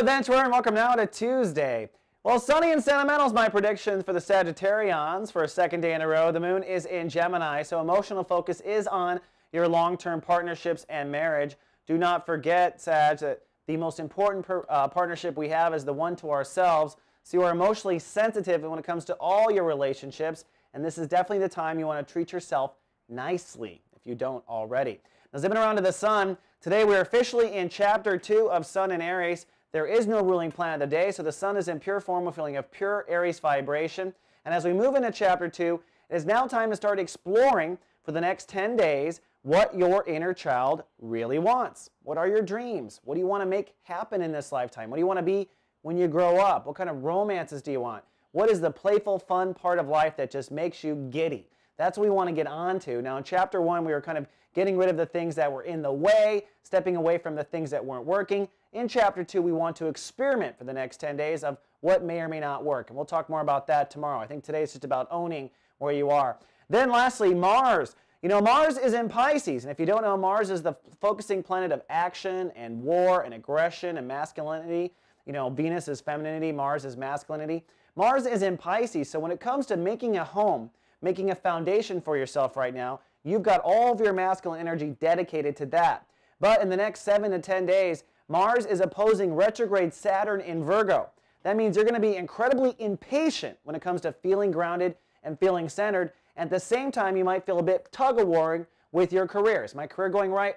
adventurer, and welcome now to Tuesday. Well, sunny and sentimental is my predictions for the Sagittarians for a second day in a row. The moon is in Gemini, so emotional focus is on your long-term partnerships and marriage. Do not forget, Sag, that the most important partnership we have is the one to ourselves. So you are emotionally sensitive when it comes to all your relationships, and this is definitely the time you want to treat yourself nicely if you don't already. Now, zipping around to the sun, today we're officially in Chapter 2 of Sun in Aries. There is no ruling planet of the day, so the sun is in pure form, a feeling of pure Aries vibration. And as we move into Chapter 2, it is now time to start exploring for the next 10 days what your inner child really wants. What are your dreams? What do you want to make happen in this lifetime? What do you want to be when you grow up? What kind of romances do you want? What is the playful, fun part of life that just makes you giddy? That's what we want to get on to. Now, in Chapter 1, we were kind of getting rid of the things that were in the way, stepping away from the things that weren't working. In Chapter 2, we want to experiment for the next 10 days of what may or may not work. And we'll talk more about that tomorrow. I think today is just about owning where you are. Then lastly, Mars. You know, Mars is in Pisces. And if you don't know, Mars is the focusing planet of action and war and aggression and masculinity. You know, Venus is femininity, Mars is masculinity. Mars is in Pisces. So when it comes to making a home, making a foundation for yourself right now, you've got all of your masculine energy dedicated to that. But in the next 7 to 10 days, Mars is opposing retrograde Saturn in Virgo. That means you're going to be incredibly impatient when it comes to feeling grounded and feeling centered. At the same time, you might feel a bit tug-of-warring with your career. Is my career going right?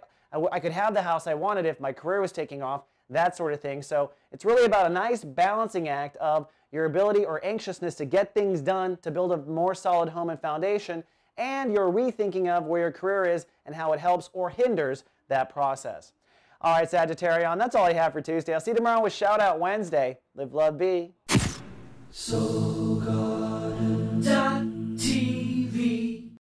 I could have the house I wanted if my career was taking off, that sort of thing. So it's really about a nice balancing act of your ability or anxiousness to get things done, to build a more solid home and foundation, and your rethinking of where your career is and how it helps or hinders that process. All right, Sagittarian, that's all I have for Tuesday. I'll see you tomorrow with Shout Out Wednesday. Live, love, be. So good.